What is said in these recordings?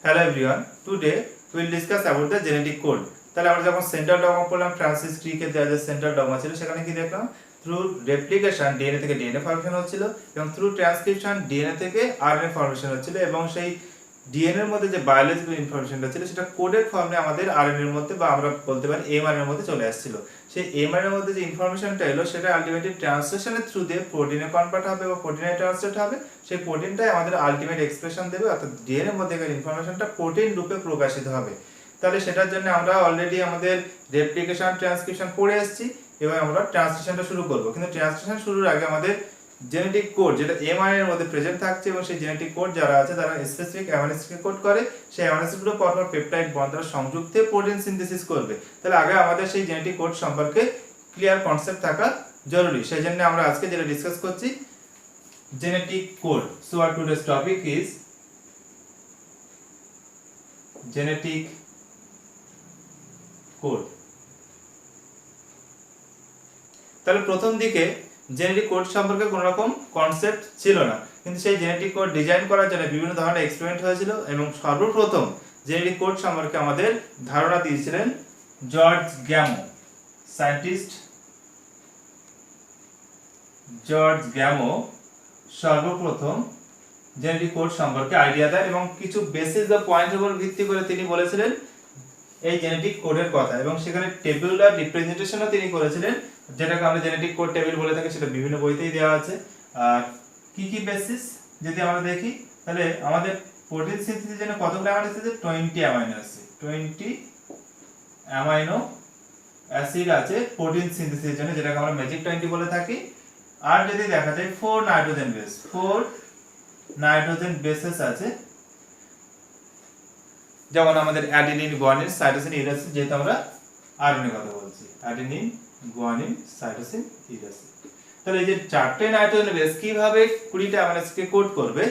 Hello everyone. Today we will discuss about the genetic code. তাহলে আমরা যখন central dogma পড়লাম ফ্রান্সিস ক্রিকের দেওয়া যে সেন্ট্রাল ডগমা ছিল সেখানে কি দেখলাম থ্রু রেপ্লিকেশন ডিএনএ থেকে ডিএনএ ফরমেশন হচ্ছিল এবং থ্রু ট্রান্সক্রিপশন ডিএনএ থেকে আরএনএ ফরমেশন হচ্ছিল এবং সেই ডিএনএ এর মধ্যে যে বায়োলজিক্যাল ইনফরমেশনটা ছিল সেটা কোডেড ফর্মে আমাদের আরএনএ এর মধ্যে বা আমরা বলতে পারি এমআরএনএ এর মধ্যে চলে আসছিল। সেই এমআরএনএ এর মধ্যে যে ইনফরমেশনটা এলো সেটা আলটিমেটলি ট্রান্সলেশনের থ্রু দিয়ে প্রোটিনে কনভার্ট হবে বা প্রোটিনে ট্রান্সলেট হবে। সেই প্রোটিনটাই আমাদের আলটিমেট এক্সপ্রেশন দেবে, অর্থাৎ ডিএনএ এর মধ্যে ইনফরমেশনটা প্রোটিন রূপে প্রকাশিত হবে। তাহলে সেটার জন্য আমরা অলরেডি আমাদের রেপ্লিকেশন ট্রান্সক্রিপশন পড়ে এসেছি এবং আমরা ট্রান্সলেশনটা শুরু করব। কিন্তু ট্রান্সলেশন শুরুর আগে আমাদের জেনেটিক কোড যেটা এমআরএনএ এর মধ্যে প্রেজেন্ট থাকছে এবং সেই জেনেটিক কোড যারা আছে তারা স্পেসিফিক অ্যামাইনো অ্যাসিডকে কোড করে, সেই অ্যামাইনো অ্যাসিডগুলো পরপর পেপটাইড বন্ড দ্বারা সংযুক্ত হয়ে প্রোটিন সিনথেসিস করবে। তাহলে আগে আমাদের সেই জেনেটিক কোড সম্পর্কে ক্লিয়ার কনসেপ্ট থাকা জরুরি। সেই জন্য আমরা আজকে যেটা ডিসকাস করছি genetic code. So our today's topic is genetic code. তাহলে প্রথম দিকে জেনেটিক কোড সম্পর্কে কোনো রকম কনসেপ্ট ছিল না, কিন্তু সেই জেনেটিক কোড ডিজাইন করার জন্য বিভিন্ন ধরনের এক্সপেরিমেন্ট হয়েছিল এবং সর্বপ্রথম জেনেটিক কোড সম্পর্কে আমাদের ধারণা দিয়েছিলেন জর্জ গ্যামো। সায়েন্টিস্ট জর্জ গ্যামো সর্বপ্রথম জেনেটিক কোড সম্পর্কে আইডিয়া দেয় এবং কিছু বেসিস বা পয়েন্টের উপর ভিত্তি করে তিনি বলেছিলেন এই জেনেটিক কোডের কথা এবং সেখানে টেবুলার রিপ্রেজেন্টেশনও তিনি করেছিলেন, যেটাকে আমরা জেনেটিক কোড টেবিল বলে থাকি। সেটা বিভিন্ন বইতেই দেওয়া আছে। আর কি কি বেসিস যদি আমরা দেখি তাহলে আমাদের প্রোটিন সিনথেসিসের জন্য কতগুলো অ্যামাইনো অ্যাসিড আছে? 20 অ্যামাইনো অ্যাসিড। 20 অ্যামাইনো অ্যাসিড আছে প্রোটিন সিনথেসিসের জন্য, যেটাকে আমরা ম্যাজিক 20 বলে থাকি। আর যদি দেখা যায় 4 নাইট্রোজেন বেস, 4 নাইট্রোজেন বেসেস আছে, যেমন আমাদের অ্যাডেনিন, গুয়ানিন, সাইটোসিন, ইউরাসিন, যেহেতু আমরা আরএনএ কথা বলছি, অ্যাডেনিন, গুয়ানিন, সাইটোসিন, ইউরাসিন। তাহলে এই যে চারটে নাইট্রোজেন বেস কিভাবে 20টা অ্যামাইনো অ্যাসিডকে কোড করবে,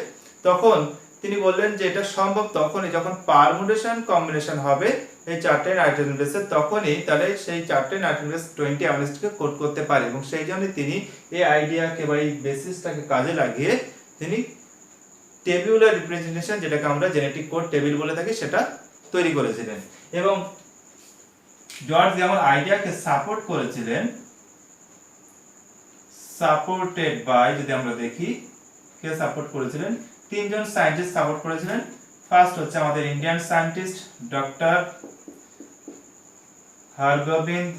তখন তিনি বললেন যে এটা সম্ভব তখনই যখন পারমুটেশন কম্বিনেশন হবে এই চারটে নাইট্রোজেন বেসের, তখনই তাহলে সেই চারটে নাইট্রোজেন বেস 20 অ্যামাইনো অ্যাসিডকে কোড করতে পারে। এবং সেই জন্য তিনি এই আইডিয়াকে বা এই বেসিসটাকে কাজে লাগিয়ে তিনি টেবিউলার রিপ্রেজেন্টেশন, যেটাকে আমরা জেনেটিক কোড টেবিল বলে থাকি, সেটা তৈরি করেছিলেন। এবং জর্জ যেমন আইডিয়াকে সাপোর্ট করেছিলেন, সাপোর্টেড বাই, যদি আমরা দেখি কে সাপোর্ট করেছিলেন, তিনজন সায়েন্টিস্ট সাপোর্ট করেছিলেন। ফার্স্ট হচ্ছে আমাদের Indian scientist doctor Hargobind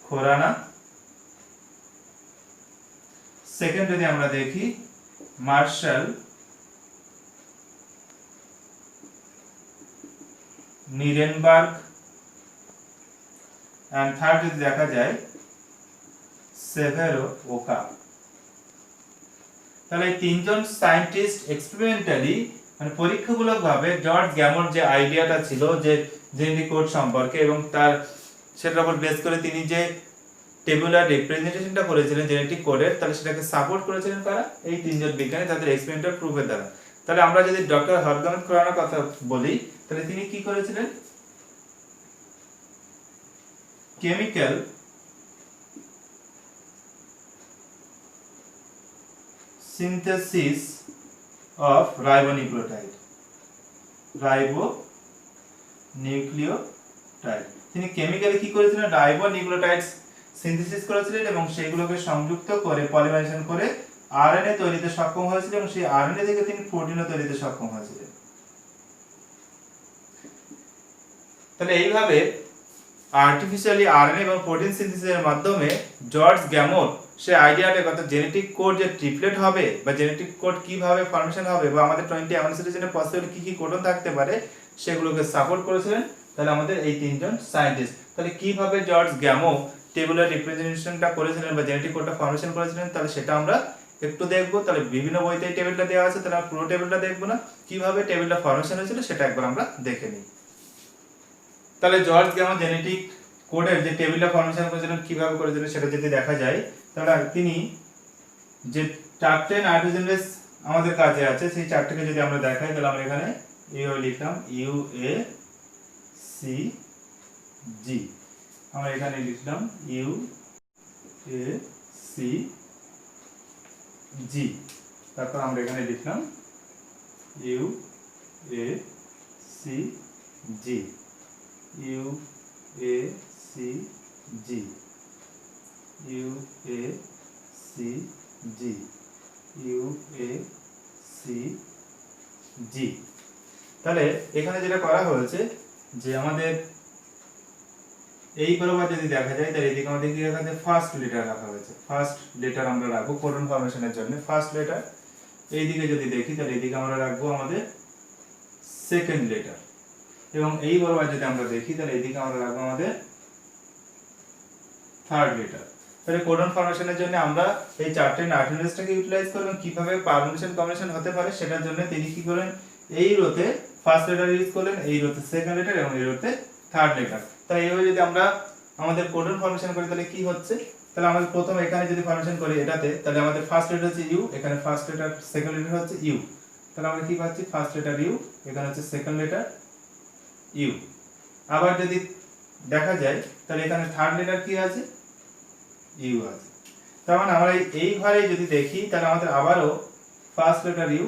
Khorana. Second যদি আমরা দেখি মার্শাল নিরেনবার্গ, এন্ড থার্ড যদি দেখা যায় সেভেরো ওকা। তাহলে এই তিনজন সায়েন্টিস্ট এক্সপেরিমেন্টালি মানে পরীক্ষামূলকভাবে জর্জ গ্যামোর যে আইডিয়াটা ছিল যে জেনেটিক কোড সম্পর্কে এবং তার সেটার উপর বেস করে তিনি যে টেবুলার রিপ্রেজেন্টেশনটা করেছিলেন জেনেটিক কোডের, তাহলে সেটাকে সাপোর্ট করেছিলেন কারা? এই তিনজন বিজ্ঞানী তাদের এক্সপেরিমেন্টাল প্রুফের দ্বারা। তাহলে আমরা যদি ডক্টর হরগোবিন্দ খোরানার কথা বলি তাহলে তিনি কি করেছিলেন? কেমিক্যাল synthesis of ribonucleotide, তিনি কেমিক্যালি কি করেছিলেন? রাইবোনিউক্লিওটাইডস সিনথেসিস করেছিলেন এবং সেগুলোকে সংযুক্ত করে পলিমারাইজেশন করে আরএনএ তৈরিতে সক্ষম হয়েছিলেন এবং সেই আরএনএ থেকে তিনি প্রোটিনও তৈরিতে সক্ষম হয়েছিলেন। তাহলে এইভাবে আর্টিফিশিয়ালি আরএনএ এবং প্রোটিন সিনথেসিসের মাধ্যমে জর্জ গ্যামোর সে আইডিয়াটা কথা জেনেটিক কোড যে ট্রিপলেট হবে বা জেনেটিক কোড কিভাবে ফরমেশন হবে বা আমাদের 20 অ্যামাইনো অ্যাসিডের জন্য পসিবল কি কি কোডন থাকতে পারে সেগুলোকে সাপোর্ট করেছিলেন তাহলে আমাদের এই তিনজন সায়েন্টিস্ট। তাহলে কিভাবে জর্জ গ্যামো টেবুলার রিপ্রেজেন্টেশনটা করেছিলেন বা জেনেটিক কোডটা ফরমেশন করেছিলেন তাহলে সেটা আমরা একটু দেখব। তাহলে বিভিন্ন বইতে এই টেবিলটা দেওয়া আছে, তাহলে পুরো টেবিলটা দেখব না, কিভাবে টেবিলটা ফরমেশন হয়েছিল সেটা একবার আমরা দেখে নিই। তাহলে জর্জ গ্যামো জেনেটিক কোডের যে টেবিলটা ফরমেশন করেছিলেন কিভাবে করেছিলেন সেটা যদি দেখা যায় তাহলে তিনি যে চারটে নাইট্রোজেন বেস আমাদের কাছে আছে সেই চারটাকে যদি আমরা দেখাই তাহলে আমরা এখানে এইভাবে লিখলাম ইউ এ সি জি, আমরা এখানে লিখলাম ইউ এ সি জি, তারপর আমরা এখানে লিখলাম U A C G, U A C G, U A C G, U A C G. তাহলে এখানে যেটা করা হয়েছে যে আমাদের এই বরাবর যদি দেখা যায় তাহলে এদিকে আমাদের কি রাখা আছে, ফার্স্ট লেটার রাখা হয়েছে। ফার্স্ট লেটার আমরা রাখবো কোডন ফরমেশনের জন্য ফার্স্ট লেটার। এইদিকে যদি দেখি তাহলে এদিকে আমরা রাখবো আমাদের সেকেন্ড লেটার, এবং এই বরাবর যদি আমরা দেখি তাহলে এদিকে আমরা রাখবো আমাদের থার্ড লেটার। তাহলে কোডন ফরমেশনের জন্য আমরা এই চারটে নার্টনেসটাকে ইউটিলাইজ করব। কিভাবে পারমিশন কম্বিনেশন হতে পারে সেটার জন্য তিনি কি করেন, এই রোতে ফার্স্ট লেটার ইউজ করলেন, এই রোতে সেকেন্ড লেটার এবং এই রোতে থার্ড লেটার। তাহলে এইভাবে যদি আমরা আমাদের কোডন ফরমেশন করি তাহলে কি হচ্ছে, তাহলে আমাদের প্রথম এখানে যদি ফরমেশন করি এটাতে, তাহলে আমাদের ফার্স্ট লেটার হচ্ছে ইউ, এখানে ফার্স্ট লেটার সেকেন্ড লেটার হচ্ছে ইউ। তাহলে আমরা কি পাচ্ছি, ফার্স্ট লেটার ইউ, এখানে হচ্ছে সেকেন্ড লেটার ইউ। আবার যদি দেখা যায় তাহলে এখানে থার্ড লেটার কি আছে, ইউ আছে। তার মানে আমরা এই ঘরে যদি দেখি তাহলে আমাদের আবারও first letter U,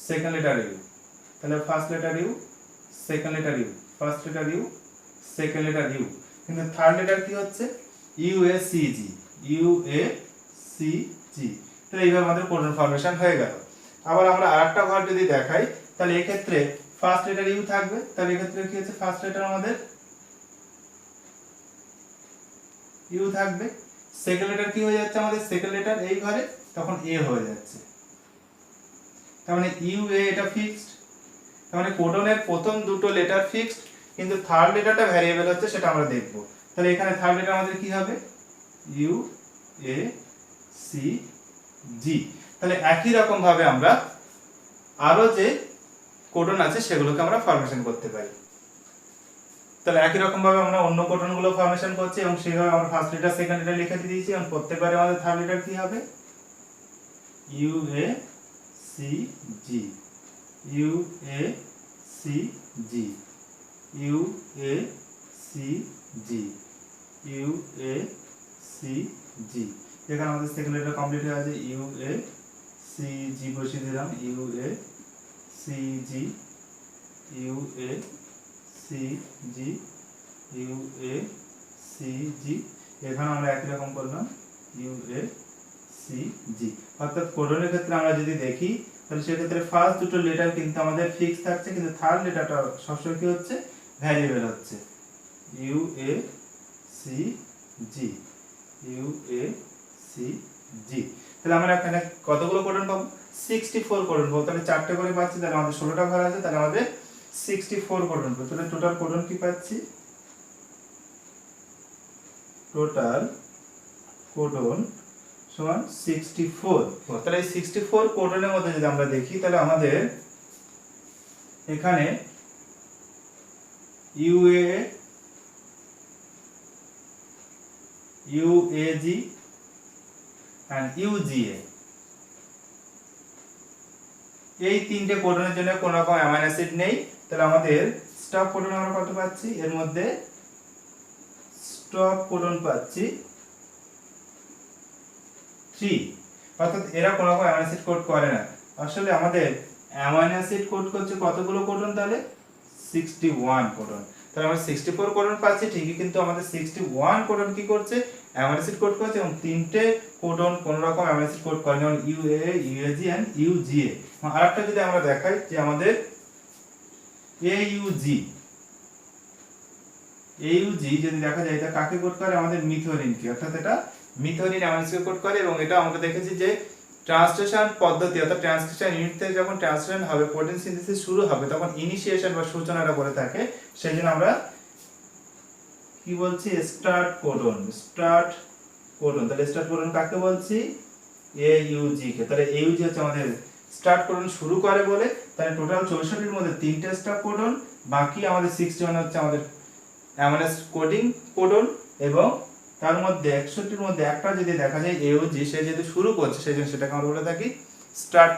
second letter U, তাহলে first letter U, second letter U, first letter U, second letter U. কিন্তু থার্ড লেটার কি হচ্ছে, U A C G, U A C G. তাহলে এইভাবে আমাদের কোডন ফরমেশন হয়ে গেল। আবার আমরা আরেকটা ঘর যদি দেখাই তাহলে এই ক্ষেত্রে ফার্স্ট লেটার ইউ থাকবে, তাহলে এই ক্ষেত্রে কি হচ্ছে, ফার্স্ট লেটার আমাদের ইউ থাকবে। সেকেন্ড লেটার কি হয়ে যাচ্ছে আমাদের, সেকেন্ড লেটার এই ঘরে তখন এ হয়ে যাচ্ছে। তার মানে ইউ এ এটা ফিক্সড। তার মানে কোডনের প্রথম দুটো লেটার ফিক্সড, কিন্তু থার্ড লেটারটা ভ্যারিয়েবল হচ্ছে, সেটা আমরা দেখব। তাহলে এখানে থার্ড লেটার আমাদের কি হবে, ইউ এ সি জি। তাহলে একই রকম ভাবে আমরা আরো যে কোডন আছে সেগুলোকে আমরা ফরমেশন করতে পারি। তাহলে একই রকম ভাবে আমরা অন্য কোডনগুলো ফরমেশন করছি এবং সেইভাবে আমরা ফার্স্ট লেটার সেকেন্ড লেটার লিখে দিয়েছি, এবং প্রত্যেকবারে আমাদের থার্ড লেটার কি হবে, U A C G, U A C G, U A C G, U A C G. যেখানে আমাদের সেকেন্ড লেটার কমপ্লিট হয়ে আছে, ইউ এ সি জি বসিয়ে দিলাম, U A C G, U A C G, U A C G. এখানে আমরা একই রকম করলাম, ইউ এ সি জি। অর্থাৎ কোডনের ক্ষেত্রে আমরা যদি দেখি তাহলে সেক্ষেত্রে ফার্স্ট দুটো লেটার কিন্তু আমাদের ফিক্স থাকছে, কিন্তু থার্ড লেটারটা সবসময় কি হচ্ছে, ভ্যারিয়েবল হচ্ছে, U A C G, U A C G. তাহলে আমরা এখানে কতগুলো কোডন পাবো, 64 কোডন পাবো। তাহলে চারটে করে পাচ্ছি, তাহলে আমাদের 16টা ঘর আছে, তাহলে আমাদের 64 কোডন পাবো। তাহলে টোটাল কোডন কি পাচ্ছি, টোটাল কোডন সমান 64। তাহলে এই 64 কোডনের মধ্যে যদি আমরা দেখি তাহলে আমাদের এখানে ইউএ, ইউএজি এন্ড ইউজিএ, এই তিনটে কোডনের জন্য কোনো রকম অ্যামাইনো অ্যাসিড নেই। তাহলে আমাদের স্টপ কোডন আমরা কত পাচ্ছি, এর মধ্যে স্টপ কোডন পাচ্ছি 3। অর্থাৎ এরা কোনো রকম অ্যামাইনো অ্যাসিড কোড করে না। আসলে আমাদের অ্যামাইনো অ্যাসিড কোড করছে কতগুলো কোডন, তাহলে 61 কোডন। তাহলে আমরা 64 কোডন পাচ্ছি ঠিকই, কিন্তু আমাদের 61 কোডন কি করছে, অ্যামাইনো অ্যাসিড কোড করছে, এবং তিনটে কোডন কোনো রকম অ্যামাইনো অ্যাসিড কোড করে, যেমন ইউএ, ইউএজি এন্ড ইউজিএ। আরেকটা যদি আমরা দেখাই যে আমাদের এইউজি, এইউজি যদি দেখা যায় এটা কাকে কোড করে, আমাদের মিথিওনিনকে। অর্থাৎ এটা মিথিওনিন অ্যামাইনো অ্যাসিড কোড করে, এবং এটা আমরা দেখেছি যে ট্রান্সলেশন পদ্ধতি অর্থাৎ ট্রান্সক্রিপশন ইউনিট থেকে যখন ট্রান্সলেশন হবে, প্রোটিন সিনথেসিস শুরু হবে, তখন ইনিশিয়েশন বা সূচনাটা করে থাকে। সেজন্য আমরা কি বলছি, স্টার্ট কোডন, স্টার্ট কোডন। তাহলে স্টার্ট কোডন কাকে বলছি, এইউজি কে। তাহলে এইউজি হচ্ছে আমাদের স্টার্ট কোডন শুরু করে বলে, তাহলে টোটাল 64 এর মধ্যে 3টে স্টপ কোডন, বাকি আমাদের 61 হচ্ছে আমাদের অ্যামাইনো কোডিং কোডন, এবং তার মধ্যে 61 এর মধ্যে একটা যদি দেখা যায় এওজি, সে যেহেতু শুরু করছে সেজন্য সেটাকে আমরা বলে থাকি স্টার্ট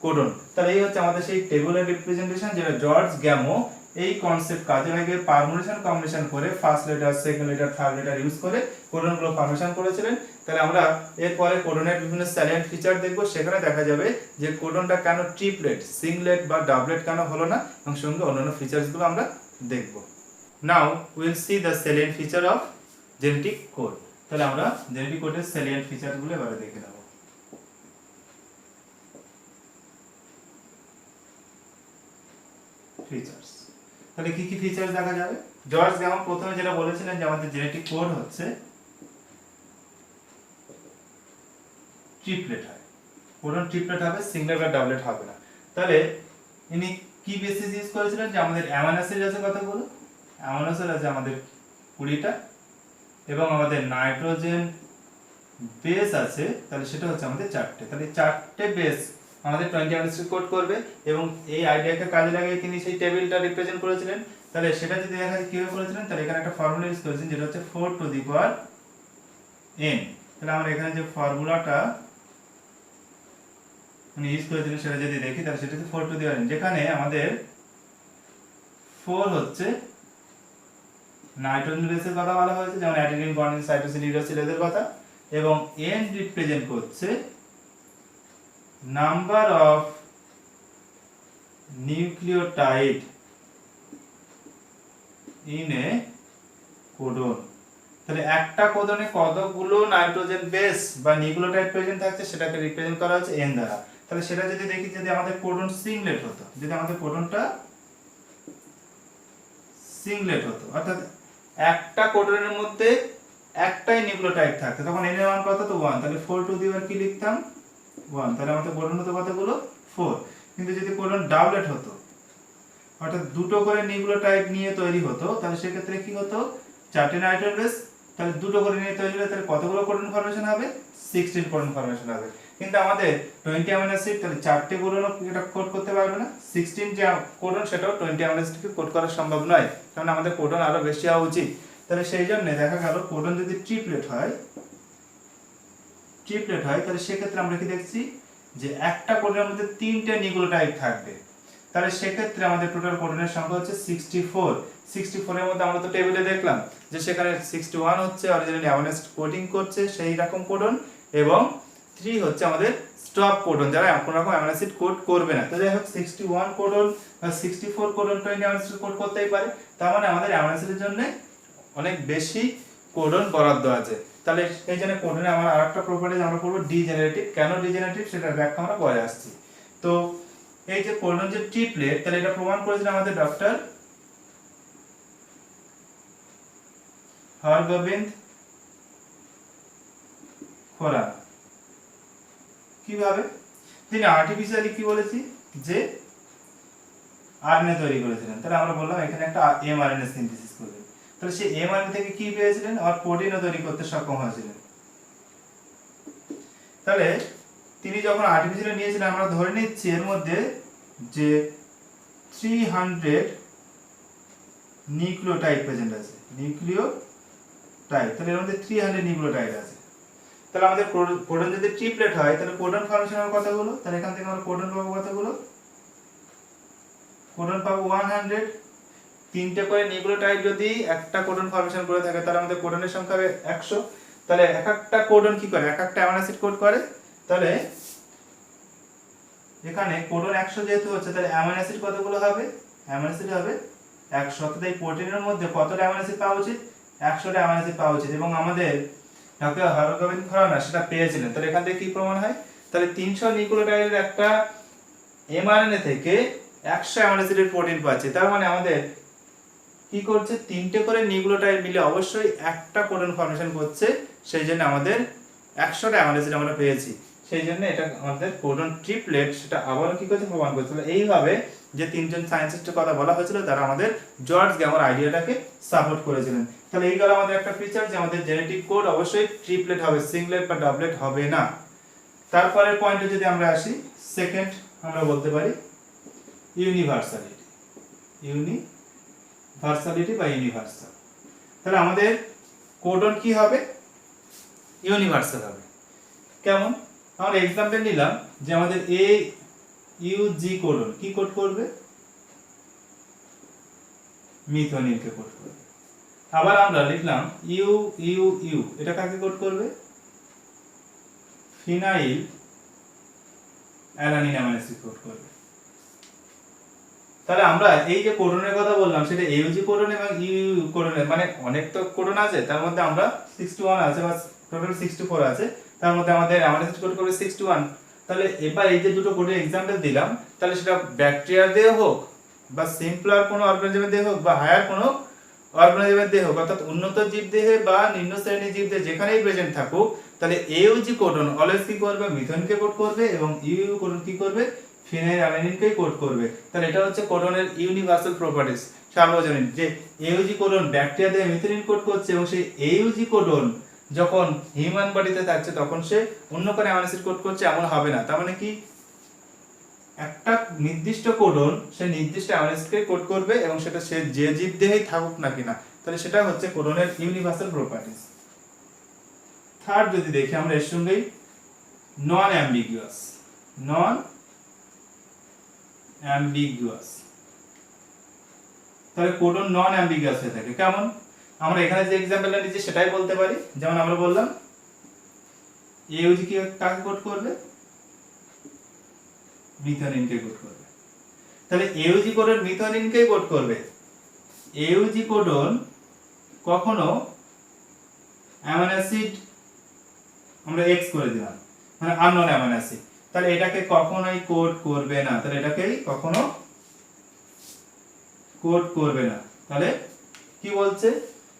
কোডন। তাহলে এই হচ্ছে আমাদের সেই টেবুলার রিপ্রেজেন্টেশন, যেটা জর্জ গ্যামো এই কনসেপ্ট কাজে লাগিয়ে পারমুটেশন কম্বিনেশন করে first letter, second letter, third letter use করে কোডনগুলো ফরমেশন করেছিলেন, তাহলে আমরা এরপরে কোডনের বিভিন্ন স্যালিয়েন্ট ফিচার দেখব, সেখানে দেখা যাবে যে কোডনটা কেন ট্রিপলেট, সিংলেট বা ডাবলেট কেন হলো না, এবং সঙ্গে অন্যান্য ফিচার্সগুলো আমরা দেখব। Now will see the salient feature of genetic code. তাহলে আমরা জেনেটিক কোডের স্যালিয়েন্ট ফিচারগুলো এবারে দেখে নেব। ফিচার্স, তাহলে কি কি ফিচার্স দেখা যাবে? জর্জ যেমন প্রথমে যেটা বলেছিলেন যে আমাদের জেনেটিক কোড হচ্ছে ট্রিপলেট হয়, কোডন ট্রিপলেট হবে, সিঙ্গেল বা ডাবলেট হবে না। তাহলে ইনি কি বেসিস ইউজ করেছিলেন যে আমাদের অ্যামাইনো অ্যাসিড আছে কতগুলো, অ্যামাইনো অ্যাসিড আছে আমাদের 20টা, এবং আমাদের নাইট্রোজেন বেস আছে, তাহলে সেটা হচ্ছে আমাদের 4টে। তাহলে 4টে বেস আমাদের 20 অ্যামাইনো অ্যাসিড কোড করবে, এবং এই আইডিয়াকে কাজে লাগিয়ে তিনি সেই টেবিলটা রিপ্রেজেন্ট করেছিলেন। তাহলে সেটা যদি দেখা যায় কিভাবে করেছিলেন, তাহলে এখানে একটা ফর্মুলা ইউজ করেছেন যেটা হচ্ছে 4 টু দি পাওয়ার n। তাহলে আমরা এখানে যে ফর্মুলাটা মানে ইউজ করেছিলেন সেটা যদি দেখি, তাহলে সেটা হচ্ছে 4 টু দি পাওয়ার n, যেখানে আমাদের 4 হচ্ছে নাইট্রোজেন বেসের কথা বলা হয়েছে, যেমন অ্যাডিনিন, গুয়ানিন, সাইটোসিন, ইউরাসিল এদের কথা, এবং n রিপ্রেজেন্ট করছে number of nucleotide in a codon. তাহলে একটা কোডনে কতগুলো নাইট্রোজেন বেস বা নিউক্লিওটাইড প্রেজেন্ট থাকছে সেটাকে রিপ্রেজেন্ট করা হচ্ছে n দ্বারা। তাহলে সেটা যদি দেখি, যদি আমাদের কোডন সিংলেট হতো, যদি আমাদের কোডনটা সিংলেট হতো, অর্থাৎ একটা কোডনের মধ্যে একটাই নিউক্লিওটাইড থাকতো, তখন n এর মান কত? তো 1। তাহলে 4 টু দি পাওয়ার কি লিখতাম? 1। তাহলে আমাদের কোডন হতো কতগুলো? 4। কিন্তু যদি কোডন ডাবলেট হতো, অর্থাৎ দুটো করে নিউক্লিওটাইড নিয়ে তৈরি হতো, তাহলে সেক্ষেত্রে কি হতো? 4টে নাইট্রোজেন বেস, তাহলে দুটো করে নিয়ে তৈরি হলে তাহলে কতগুলো কোডন ফরমেশন হবে? 16 কোডন ফরমেশন হবে। কিন্তু আমাদের 20 অ্যামাইনো অ্যাসিড, তাহলে 4টে কোডনও এটা কোড করতে পারবে না, 16 যে কোডন সেটাও 20 অ্যামাইনো অ্যাসিডকে কোড করা সম্ভব নয়, কারণ আমাদের কোডন আরো বেশি হওয়া উচিত। তাহলে সেই জন্য দেখা গেল কোডন যদি ট্রিপলেট হয়, তাহলে সেক্ষেত্রে আমরা কি দেখছি যে একটা কোডনের মধ্যে 3টে নিউক্লিওটাইড থাকবে। তাহলে সেক্ষেত্রে আমাদের টোটাল কোডনের সংখ্যা হচ্ছে 64। 64 এর মধ্যে আমরা তো টেবিলে দেখলাম যে সেখানে 61 হচ্ছে অরিজিনালি অ্যামাইনো অ্যাসিড কোডিং করছে সেই রকম কোডন, এবং 3 হচ্ছে আমাদের স্টপ কোডন, যারা কোনো রকম অ্যামাইনো অ্যাসিড কোড করবে না। তো যাই হোক 61 কোডন বা 64 কোডন 20 অ্যামাইনো অ্যাসিড কোড করতেই পারে, তার মানে আমাদের অ্যামাইনো অ্যাসিডের জন্য অনেক বেশি কোডন বরাদ্দ আছে। তাহলে এই জন্য কোডনে আমার আরেকটা প্রপার্টিজ আমরা পড়ব ডিজেনারেটিভ। কেন ডিজেনারেটিভ সেটার ব্যাখ্যা আমরা পরে আসছি। তো এই যে কোডন যে ট্রিপলেট, তাহলে এটা প্রমাণ করেছেন আমাদের ডক্টর হরগোবিন্দ খোরানা। কিভাবে? তিনি আর্টিফিশিয়ালি কি বলেছি যে আরএনএ তৈরি করেছিলেন। তাহলে আমরা বললাম এখানে একটা এমআরএনএ সিনথেসিস করবেন, তাহলে সেই এমআরএনএ থেকে কি পেয়েছিলেন? আর প্রোটিনও তৈরি করতে সক্ষম হয়েছিলেন। তাহলে তিনি যখন আর্টিফিশিয়ালি নিয়েছিলেন, আমরা ধরে নিচ্ছি এর মধ্যে যে 300 নিউক্লিওটাইড প্রেজেন্ট আছে, নিউক্লিওটাইড, তাহলে এর মধ্যে 300 নিউক্লিওটাইড আছে। তাহলে আমাদের কোডন যদি ট্রিপলেট হয়, তাহলে কোডন ফরমেশন হবে কতগুলো? তাহলে এখান থেকে আমরা কোডন পাবো কতগুলো? কোডন পাবো 100। 3টে করে নিউক্লিওটাইড যদি একটা কোডন ফরমেশন করে থাকে, তাহলে আমাদের কোডনের সংখ্যা হবে 100। তাহলে এক একটা কোডন কি করে? এক একটা অ্যামাইনো অ্যাসিড কোড করে। তাহলে এখানে কোডন 100 যেহেতু হচ্ছে, তাহলে অ্যামাইনো অ্যাসিড কতগুলো হবে? অ্যামাইনো অ্যাসিড হবে 100। অর্থাৎ এই প্রোটিনের মধ্যে কতটা অ্যামাইনো অ্যাসিড পাওয়া উচিত? 100টা অ্যামাইনো অ্যাসিড পাওয়া উচিত, এবং আমাদের ডক্টর হরগোবিন্দ খোরানা সেটা পেয়েছিলেন। তাহলে এখান থেকে কি প্রমাণ হয়? তাহলে 300 নিউক্লিওটাইডের একটা এমআরএনএ থেকে 100 অ্যামাইনো অ্যাসিডের প্রোটিন পাচ্ছে। তার মানে আমাদের কি করছে? 3টে করে নিউক্লিওটাইড মিলে অবশ্যই একটা কোডন ফরমেশন করছে, সেই জন্য আমাদের 100টা অ্যামাইনো অ্যাসিড আমরা পেয়েছি। সেই জন্য এটা আমাদের কোডন ট্রিপলেট, সেটা আবারও কি করছে? প্রমাণ করছে। এইভাবে যে তিনজন সায়েন্টিস্টের কথা বলা হয়েছিল, তারা আমাদের জর্জ গ্যামোর আইডিয়াটাকে সাপোর্ট করেছিলেন। তাহলে এই গেল আমাদের একটা ফিচার যে আমাদের জেনেটিক কোড অবশ্যই ট্রিপলেট হবে, সিংলেট বা ডাবলেট হবে না। তারপরের পয়েন্টে যদি আমরা আসি, সেকেন্ড আমরা বলতে পারি ইউনিভার্সালিটি। ইউনিভার্সালিটি বা ইউনিভার্সাল। তাহলে আমাদের কোডন কি হবে? ইউনিভার্সাল হবে। কেমন? আমরা এক্সাম্পল নিলাম যে আমাদের এ ইউজি কোডন কি কোড করবে? মিথনিনকে কোড করবে। আবার আমরা লিখলাম ইউ ইউ ইউ, এটা কাকে কোড করবে? Phenyl alanine amino acid code করবে। তাহলে আমরা এই যে কোডনের কথা বললাম সেটা এউজি কোডন এবং ইউইউ কোডনের মানে অনেক তো কোডন আছে, তার মধ্যে আমরা 61 আছে বা টোটাল 64 আছে, তার মধ্যে আমাদের অ্যামাইনো অ্যাসিড কোড করবে 61। তাহলে এবার এই যে দুটো কোডের एग्जांपल দিলাম, তাহলে সেটা ব্যাকটেরিয়া দিয়ে হোক বা সিম্পলার কোনো অর্গানিজমের দিয়ে হোক বা হায়ার কোনো অর্গানিজমের দিয়ে হোক, অর্থাৎ উন্নত জীবদেহে বা নিম্ন শ্রেণীর জীবদেহে যেখানেই প্রেজেন্ট থাকুক, তাহলে এউজি কোডন অলওয়েজ কি করবে, মিথনকে কোড করবে এবং ইউইউ কোডন কি করবে, ফিনাইল অ্যালানিনকে কোড করবে। তাহলে এটা হচ্ছে কোডনের ইউনিভার্সাল প্রপার্টিজ, সার্বজনীন, যে এউজি কোডন ব্যাকটেরিয়া দিয়ে মিথিলিন কোড করছে এবং সেই এউজি কোডন যখন হিউম্যান বডিতে থাকছে তখন সে অন্য কোনো অ্যামাইনো অ্যাসিড কোড করছে এমন হবে না। তার মানে কি একটা নির্দিষ্ট কোডন সে নির্দিষ্ট অ্যামাইনো অ্যাসিডকে কোড করবে এবং সেটা সে যে জীবদেহেই থাকুক না কিনা, তাহলে সেটা হচ্ছে কোডনের ইউনিভার্সাল প্রপার্টিজ। থার্ড যদি দেখি আমরা এর সঙ্গেই নন অ্যাম্বিগুয়াস, নন অ্যাম্বিগুয়াস, তাহলে কোডন নন অ্যাম্বিগুয়াস হয়ে থাকে। কেমন? আমরা এখানে যে एग्जांपलটা নিচ্ছি সেটাই বলতে পারি। যেমন আমরা বললাম এউজি কি কাকে কোড করবে, মিথনিনকে কোড করবে। তাহলে এউজি কোডন মিথনিনকে কোড করবে। এউজি কোডন কখনো অ্যামাইনো অ্যাসিড আমরা এক্স করে দিলাম, মানে আননোন অ্যামাইনো অ্যাসিড, তাহলে এটাকে কখনোই কোড করবে না, তাহলে এটাকে কখনো কোড করবে না। তাহলে কি বলছে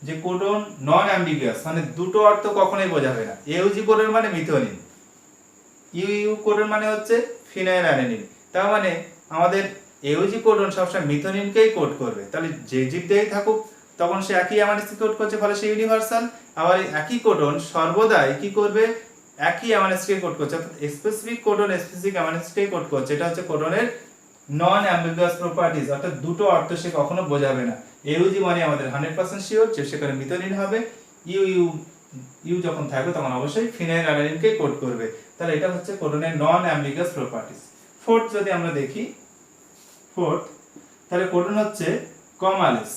যে কোডন নন অ্যাম্বিগুয়াস, মানে দুটো অর্থ কখনোই বোঝাবে না। এউজি কোডন মানে মিথনিন, ইউইউ কোডন মানে হচ্ছে ফিনাইল অ্যালানিন। তার মানে আমাদের এউজি কোডন সবসময় মিথনিনকেই কোড করবে। তাহলে যে জীবদেহেই থাকুক তখন সে একই অ্যামাইনো অ্যাসিড কোড করছে, ফলে সে ইউনিভার্সাল। আবার একই কোডন সর্বদাই কি করবে, একই অ্যামাইনো অ্যাসিডকে কোড করছে, অর্থাৎ স্পেসিফিক কোডন স্পেসিফিক অ্যামাইনো অ্যাসিডকে কোড করছে। এটা হচ্ছে কোডনের নন অ্যাম্বিগুয়াস প্রপার্টিজ, অর্থাৎ দুটো অর্থ সে কখনো বোঝাবে না। এউজি মানে আমাদের 100% শিওর যে সেখানে মিথনিন হবে, ইউ যখন থাকবে তখন অবশ্যই ফিনাইল অ্যালানিনকে কোড করবে। তাহলে এটা হচ্ছে কোডনের নন অ্যাম্বিগুয়াস প্রপার্টিজ। ফোর্থ যদি আমরা দেখি, ফোর্থ তাহলে কোডন হচ্ছে কমালেস,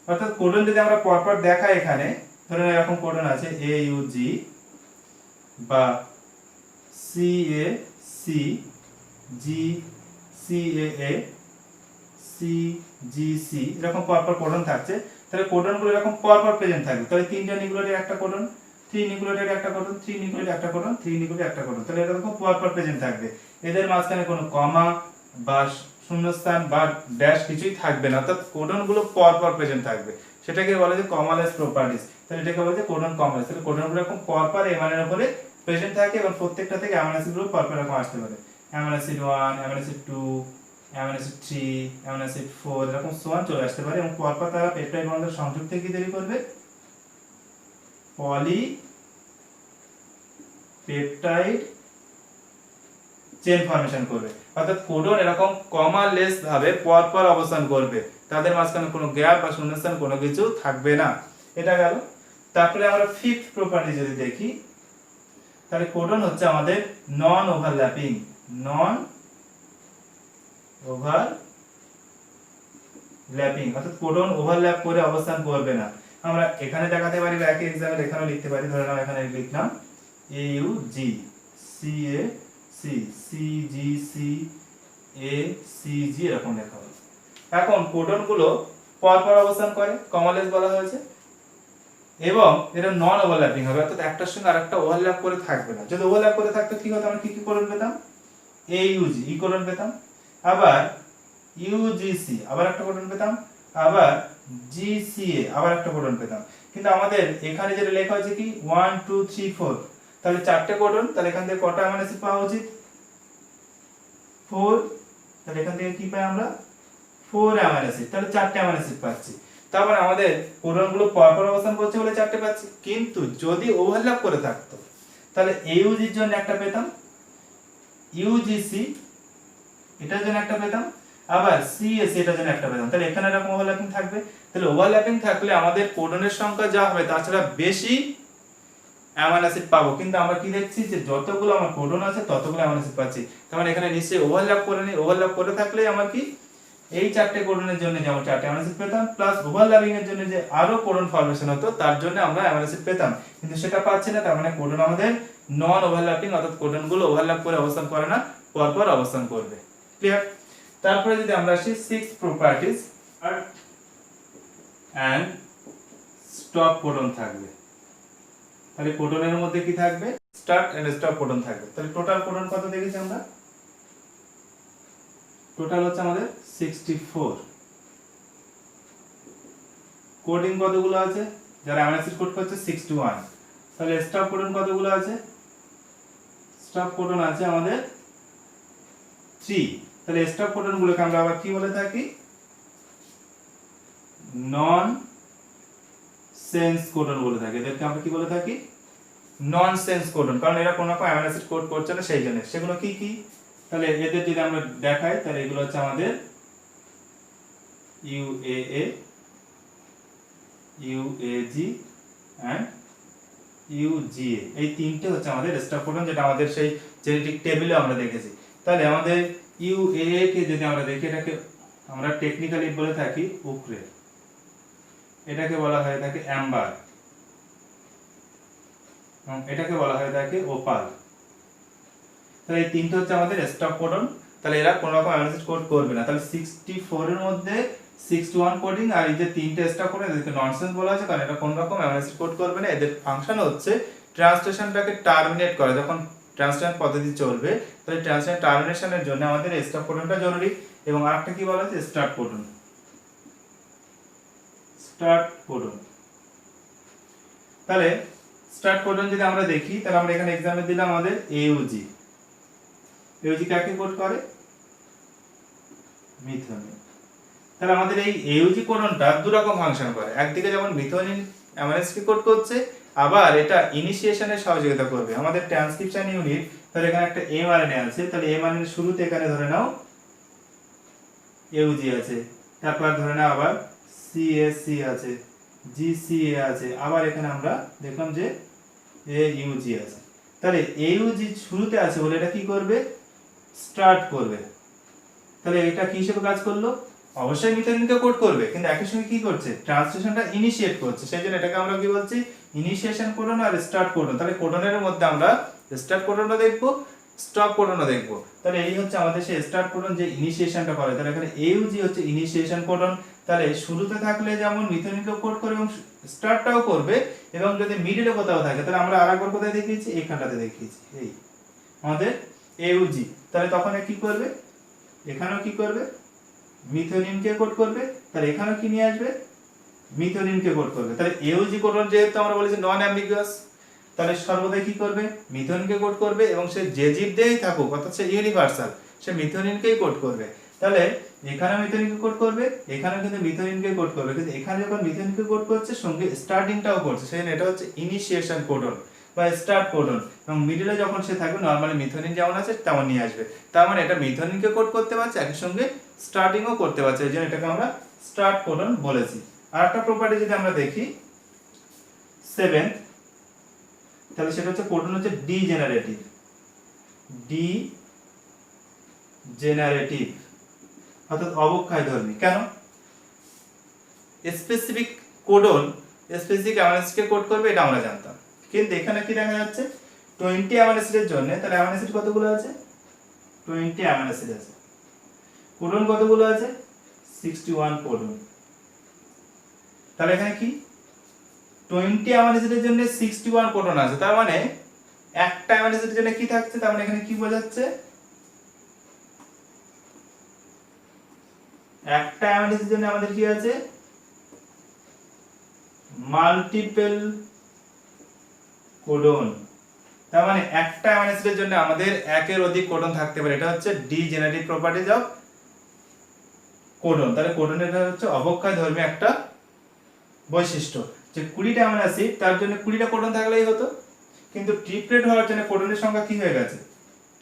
অর্থাৎ কোডন যদি আমরা পরপর দেখাই এখানে ধরেন এরকম কোডন আছে এইউজি বা সিএসি জিসিএএ সিজিসি, এরকম পরপর কোডন থাকছে। তাহলে কোডনগুলো এরকম পরপর প্রেজেন্ট থাকবে। তাহলে তিনটা নিউক্লিওটাইড একটা কোডন, 3 নিউক্লিওটাইড একটা কোডন, 3 নিউক্লিওটাইড একটা কোডন, 3 নিউক্লিওটাইড একটা কোডন, তাহলে এরকম পরপর প্রেজেন্ট থাকবে। এদের মাঝখানে কোনো কমা বা শূন্যস্থান বা ড্যাশ কিছুই থাকবে না, অর্থাৎ কোডনগুলো পরপর প্রেজেন্ট থাকবে। সেটাকে বলে যে কমালেস প্রপার্টিজ। তাহলে এটাকে বলে যে কোডন কমালেস। তাহলে কোডনগুলো এরকম পরপর এমানের উপরে প্রেজেন্ট থাকে এবং প্রত্যেকটা থেকে অ্যামাইনো অ্যাসিডগুলো পরপর এরকম আসতে পারে। Amino acid 1, amino acid 2, amino acid 3, amino acid 4, এরকম সোয়ান চলে আসতে পারে এবং পরপর তারা পেপটাইড বন্ধনের সংযুক্ত কি তৈরি করবে, পলি পেপটাইড চেইন ফরমেশন করবে। অর্থাৎ কোডন এরকম কমালেস ভাবে পরপর অবস্থান করবে, তাদের মাঝখানে কোনো গ্যাপ বা শূন্যস্থান কোনো কিছু থাকবে না। এটা গেল। তারপরে আমরা ফিফথ প্রপার্টি যদি দেখি, তাহলে কোডন হচ্ছে আমাদের নন ওভারল্যাপিং, নন ওভারল্যাপিং, অর্থাৎ কোডন ওভারল্যাপ করে অবস্থান করবে না। আমরা এখানে দেখাতে পারি বা একই एग्जांपल এখানেও লিখতে পারি। ধরেন আমরা এখানে লিখলাম এইউজি সিএসি সিজিসি এসিজি, এরকম লেখা হলো। এখন কোডনগুলো পরপর অবস্থান করে, কমালেস বলা হয়েছে, এবং এটা নন ওভারল্যাপিং হবে, অর্থাৎ একটার সঙ্গে আরেকটা ওভারল্যাপ করে থাকবে না। যদি ওভারল্যাপ করে থাকতো কি হতো, আমরা কি কি কোডন পেতাম, এইউজি ই কোডন পেতাম, আবার ইউজিসি আবার একটা কোডন পেতাম, আবার জিসিএ আবার একটা কোডন পেতাম। কিন্তু আমাদের এখানে যেটা লেখা হয়েছে কি 1 2 3 4, তাহলে চারটে কোডন, তাহলে এখান থেকে কটা অ্যামাইনো অ্যাসিড পাওয়া উচিত, 4। তাহলে এখান থেকে কি পাই আমরা, 4 অ্যামাইনো অ্যাসিড, তাহলে চারটে অ্যামাইনো অ্যাসিড পাচ্ছি। তারপর আমাদের কোডনগুলো পরপর অবস্থান করছে বলে চারটে পাচ্ছি। কিন্তু যদি ওভারল্যাপ করে থাকতো তাহলে এইউজির জন্য একটা পেতাম, ইউজিসি এটার জন্য একটা পেতাম, আবার সিএসি এটার জন্য একটা পেতাম। তাহলে এখানে এরকম ওভারল্যাপিং থাকবে। তাহলে ওভারল্যাপিং থাকলে আমাদের কোডনের সংখ্যা যা হবে তাছাড়া বেশি অ্যামাইনো অ্যাসিড পাবো। কিন্তু আমরা কি দেখছি যে যতগুলো আমার কোডন আছে ততগুলো অ্যামাইনো অ্যাসিড পাচ্ছি। তার মানে এখানে নিশ্চয়ই ওভারল্যাপ করে নেই। ওভারল্যাপ করে থাকলে আমার কি এই চারটে কোডনের জন্য যেমন চারটে অ্যামাইনো অ্যাসিড পেতাম, প্লাস ওভারল্যাপিং এর জন্য যে আরো কোডন ফরমেশন হতো তার জন্য আমরা অ্যামাইনো অ্যাসিড পেতাম, কিন্তু সেটা পাচ্ছি না। তার মানে কোডন আমাদের নন ওভারল্যাপিং, অর্থাৎ কোডনগুলো ওভারল্যাপ করে অবস্থান করে না, পরপর অবস্থান করবে। ক্লিয়ার? তারপরে যদি আমরা আসি 6 প্রপার্টিজ এন্ড স্টপ কোডন থাকবে। তাহলে কোডনের মধ্যে কি থাকবে? স্টার্ট এন্ড স্টপ কোডন থাকবে। তাহলে টোটাল কোডন কত দেখেছি আমরা? টোটাল হচ্ছে আমাদের 64। কোডিং কতগুলো আছে? যারা অ্যামাইনো অ্যাসিড কোড করছে 61। তাহলে স্টপ কোডন কতগুলো আছে? স্টপ কোডন আছে আমাদের 3। তাহলে স্টপ কোডন গুলোকে আমরা আবার কি বলে থাকি? নন সেন্স কোডন বলে থাকি। এদেরকে আমরা কি বলে থাকি? নন সেন্স কোডন, কারণ এরা কোনো রকম অ্যামাইনো অ্যাসিড কোড করছে না সেই জন্য। সেগুলো কি কি? তাহলে এদের যদি আমরা দেখাই তাহলে এগুলো হচ্ছে আমাদের UAA, UAG এন্ড UGA। এই তিনটে হচ্ছে আমাদের স্টপ কোডন, যেটা আমাদের সেই জেনেটিক টেবিলে আমরা দেখেছি। তাহলে আমাদের UAA কে যদি আমরা দেখি, এটাকে আমরা টেকনিক্যালি বলে থাকি উকরে, এটাকে বলা হয় থাকে অ্যাম্বার, এটাকে বলা হয় থাকে ওপাল। তাহলে এই তিনটে হচ্ছে আমাদের স্টপ কোডন। তাহলে এরা কোনো রকম অ্যামাইনো অ্যাসিড কোড করবে না। তাহলে 64 এর মধ্যে 61 কোডিং, আর এই যে তিনটে স্টপ কোডন এদেরকে ননসেন্স বলা আছে, কারণ এটা কোনো রকম অ্যামাইনো অ্যাসিড কোড করবে না। এদের ফাংশন হচ্ছে ট্রান্সলেশনটাকে টার্মিনেট করা। যখন ট্রান্সলেশন পদ্ধতি চলবে তাহলে ট্রান্সলেশন টার্মিনেশনের জন্য আমাদের স্টপ কোডনটা জরুরি। এবং আরেকটা কি বলা আছে? Start codon. Start codon. তাহলে স্টার্ট কোডন যদি আমরা দেখি, তাহলে আমরা এখানে एग्जांपल দিলাম আমাদের AUG। AUG কাকে কোড করে? মিথিওনিন। তাহলে আমাদের এই AUG কোডনটা দুই রকম ফাংশন করে। একদিকে যেমন মিথিওনিন অ্যামাইনো অ্যাসিড কোড করছে, আবার এটা ইনিশিয়েশনে সহযোগিতা করবে। আমাদের ট্রান্সক্রিপশন ইউনিট, তাহলে এখানে একটা mRNA আছে, তাহলে mRNA এর শুরুতে এখানে ধরে নাও AUG আছে, তারপর ধরে নাও আবার CSC আছে, GCA আছে, আবার এখানে আমরা দেখলাম যে AUG আছে। তাহলে AUG শুরুতে আছে বলে এটা কি করবে? স্টার্ট করবে। তাহলে এটা কি হিসেবে কাজ করলো? অবশ্যই মিথিওনিনকে কোড করবে, কিন্তু একই সঙ্গে কি করছে? ট্রান্সলেশনটা ইনিশিয়েট করছে। সেজন্য এটাকে আমরা কি বলছি? ইনিশিয়েশন কোডন আর স্টার্ট কোডন। তাহলে কোডনের মধ্যে আমরা স্টার্ট কোডনটা দেখব, স্টপ কোডনও দেখব। তাহলে এই হচ্ছে আমাদের সেই স্টার্ট কোডন যে ইনিশিয়েশনটা করে। তাহলে এখানে AUG হচ্ছে ইনিশিয়েশন কোডন। তাহলে শুরুতে থাকলে যেমন মিথিওনিনকে কোড করে এবং স্টার্টটাও করবে, এবং যদি মিডলে কোথাও থাকে তাহলে আমরা আরেকবার কোথায় দেখিয়েছি? এখানটাতে দেখিয়েছি, এই আমাদের AUG। তাহলে তখন কি করবে? এখানেও কি করবে? মিথিওনিনকে কোড করবে। তাহলে এখানেও কি নিয়ে আসবে? মিথিওনিনকে কোড করবে। তাহলে AUG কোডন যেহেতু আমরা বলেছি নন অ্যাম্বিগুয়াস, তাহলে সর্বদাই কি করবে? মিথিওনিনকে কোড করবে, এবং সে যে জীব দিয়েই থাকুক, অর্থাৎ সে ইউনিভার্সাল, সে মিথিওনিনকেই কোড করবে। তাহলে এখানে মিথিওনিনকে কোড করবে, এখানেও কিন্তু মিথিওনিনকে কোড করবে, কিন্তু এখানে যখন মিথিওনিনকে কোড করছে সঙ্গে স্টার্টিংটাও করছে, সেজন্য এটা হচ্ছে ইনিশিয়েশন কোডন বা স্টার্ট কোডন। এবং মিডলে যখন সে থাকবে নরমালি মিথিওনিন যেমন আছে তেমন নিয়ে আসবে। তার মানে এটা মিথিওনিনকে কোড করতে পারছে, একই সঙ্গে স্টার্টিংও করতে পারছে, এই জন্য এটাকে আমরা স্টার্ট কোডন বলেছি। আর একটা প্রপার্টি যদি আমরা দেখি 7, তাহলে সেটা হচ্ছে কোডন হচ্ছে ডিজেনারেটিভ। ডিজেনারেটিভ অর্থাৎ অবক্ষয়ধর্মী। কেন? স্পেসিফিক কোডন স্পেসিফিক অ্যামাইনো অ্যাসিডকে কোড করবে, এটা আমরা জানতাম, কিন্তু এখানে কি দেখা যাচ্ছে? 20 অ্যামাইনো অ্যাসিডের জন্য, তাহলে অ্যামাইনো অ্যাসিড কতগুলো আছে? 20 অ্যামাইনো অ্যাসিড আছে। কোডন কতগুলো আছে? 61 কোডন। তাহলে এখানে কি 20 অ্যামাইনো অ্যাসিডের জন্য 61 কোডন আছে। তার মানে একটা অ্যামাইনো অ্যাসিডের জন্য কি থাকছে? তার মানে এখানে কি বোঝাচ্ছে? একটা অ্যামাইনো অ্যাসিডের জন্য আমাদের কি আছে? Multiple codon. তার মানে একটা অ্যামাইনো অ্যাসিডের জন্য আমাদের একের অধিক কোডন থাকতে পারে। এটা হচ্ছে ডিজেনারেটিভ প্রপার্টিজ অফ কোডন। তাহলে কোডনের এটা হচ্ছে অবক্ষয়ধর্মী একটা বৈশিষ্ট্য, যে 20টা অ্যামাইনো অ্যাসিড তার জন্য 20টা কোডন থাকলেই হতো, কিন্তু ট্রিপ্লেট হওয়ার জন্য কোডনের সংখ্যা কি হয়ে গেছে?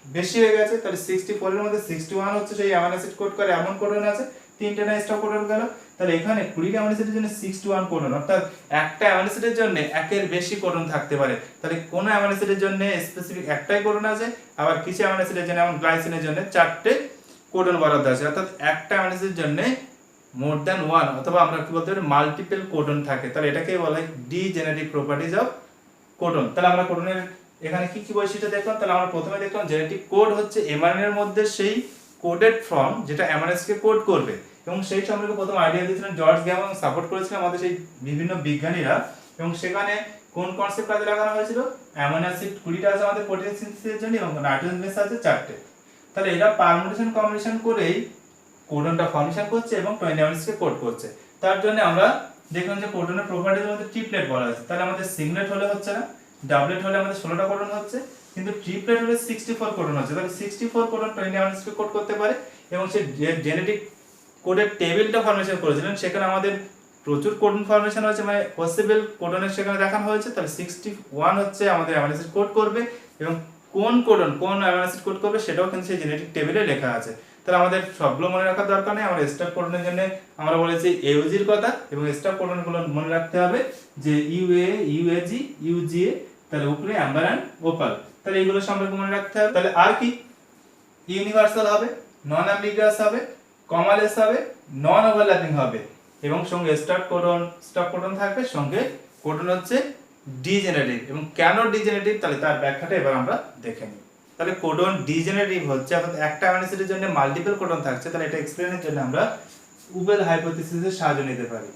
বেশি হয়ে গেছে। তাহলে 64 এর মধ্যে 61 হচ্ছে সেই অ্যামাইনো অ্যাসিড কোড করে এমন কোডন আছে, তিনটে না স্টপ কোডন গেল। তাহলে এখানে 20টা অ্যামাইনো অ্যাসিডের জন্য 61 কোডন, অর্থাৎ একটা অ্যামাইনো অ্যাসিডের জন্য একের বেশি কোডন থাকতে পারে। তাহলে কোন অ্যামাইনো অ্যাসিডের জন্য স্পেসিফিক একটাই কোডন আছে, আবার কিছু অ্যামাইনো অ্যাসিডের জন্য, যেমন গ্লাইসিনের জন্য 4টে কোডন বরাদ্দ আছে, অর্থাৎ একটা অ্যামিনো অ্যাসিডের জন্য মোর দ্যান ওয়ান অথবা আমরা কি বলতে পারি মাল্টিপল কোডন থাকে, তাহলে এটাকে বলা হয় ডিজেনেটিক প্রপার্টিজ অফ কোডন। তাহলে আমরা কোডনের এখানে কি কি বৈশিষ্ট্য দেখলাম, তাহলে আমরা প্রথমে দেখলাম জেনেটিক কোড হচ্ছে এমআরএনএ এর মধ্যে সেই কোডেড ফর্ম যেটা অ্যামিনো অ্যাসিডকে কোড করবে, এবং সেই সম্পর্কে প্রথম আইডিয়া দিয়েছিলেন জর্জ গ্যাম এবং সাপোর্ট করেছিলেন আমাদের সেই বিভিন্ন বিজ্ঞানীরা, এবং সেখানে কোন কনসেপ্ট কাজে লাগানো হয়েছিল, অ্যামিনো অ্যাসিড 20টা আছে আমাদের প্রোটিন সিনথেসিসের জন্য এবং নাইট্রোজেন বেস আছে 4টে, তাহলে এটা পারমুটেশন কম্বিনেশন করেই কোডনটা ফর্মেশন করছে এবং 20 অ্যামিনো অ্যাসিডকে কোড করছে। তার জন্য আমরা দেখলাম যে কোডনের প্রপার্টিজের মধ্যে ট্রিপলেট বলা আছে, তাহলে আমাদের সিংলেট হলে হচ্ছে না, ডাবলেট হলে আমাদের 16টা কোডন হচ্ছে, কিন্তু ট্রিপলেট হলে 64 কোডন হচ্ছে, তাহলে 64 কোডন 20 অ্যামিনো অ্যাসিডকে কোড করতে পারে। এবং সেই জেনেটিক কোডের টেবিলটা ফর্মেশন করেছিলেন, সেখানে আমাদের প্রচুর কোডন ফর্মেশন হয়েছে, মানে পসিবল কোডনের সেখানে দেখানো হয়েছে, তাহলে 61 হচ্ছে আমাদের অ্যামিনো অ্যাসিড কোড করবে, এবং কোন কোডন কোন অ্যামিনো অ্যাসিড কোড করবে সেটাও কিন্তু সেই জেনেটিক টেবিলে লেখা আছে। তাহলে আমাদের সবগুলো মনে রাখার দরকার নেই, আমরা স্টাফ কোডনের জন্য আমরা বলেছি এউজির কথা, এবং স্টাফ কোডনগুলো মনে রাখতে হবে যে ইউএ, ইউএজি, ইউজিএ, তাহলে উপরে অ্যাম্বার ওপাল, তাহলে এইগুলো সম্পর্কে মনে রাখতে হবে। তাহলে আর কি ইউনিভার্সাল হবে, নন অ্যাম্বিগুয়াস হবে, কমালেস হবে, নন ওভারল্যাপিং হবে, এবং সঙ্গে স্টাফ কোডন থাকবে, সঙ্গে কোডন হচ্ছে ডিজেনারেটিভ। এবং কেন ডিজেনারেটিভ, তাহলে তার ব্যাখ্যাটা এবার আমরা দেখে নিই। তাহলে কোডন ডিজেনারেটিভ হচ্ছে অর্থাৎ একটা অ্যামিনো অ্যাসিডের জন্য মাল্টিপল কোডন থাকছে, তাহলে এটা এক্সপ্লেনের জন্য আমরা উবেল হাইপোথিসিসের সাহায্য নিতে পারি।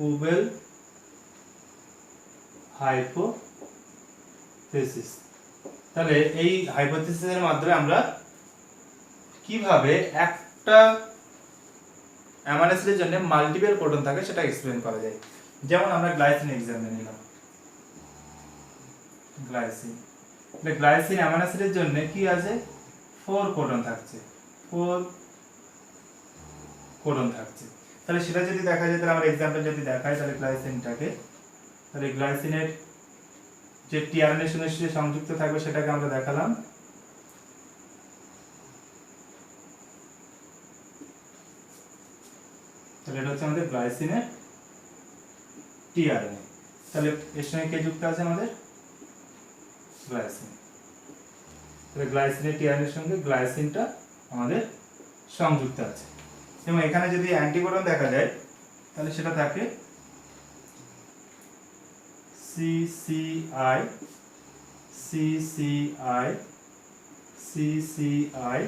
উবেল হাইপোথিসিস, তাহলে এই হাইপোথিসিসের মাধ্যমে আমরা কিভাবে একটা অ্যামিনো অ্যাসিডের জন্য মাল্টিপল কোডন থাকে সেটা এক্সপ্লেন করা যায়। যেমন আমরা গ্লাইসিন এক্সাম্পল নিলাম, গ্লাইসিন অ্যামিনো অ্যাসিডের জন্য কি আছে, 4 কোডন থাকছে, 4 কোডন থাকছে। তাহলে সেটা যদি দেখা যায়, তাহলে আমরা এক্সাম্পল যদি দেখাই, তাহলে গ্লাইসিনটাকে, তাহলে গ্লাইসিনের যে টিআরএনএ এর সঙ্গে সংযুক্ত থাকবে সেটাকে আমরা দেখালাম, তাহলে এটা হচ্ছে আমাদের গ্লাইসিনের টিআরএনএ। তাহলে এর সঙ্গে কে যুক্ত আছে, আমাদের গ্লাইসিন, তাহলে গ্লাইসিনের টিআরএনএ এর সঙ্গে গ্লাইসিনটা আমাদের সংযুক্ত আছে। এবং এখানে যদি অ্যান্টিকোডন দেখা যায়, তাহলে সেটা থাকে CCI, CCI, CCI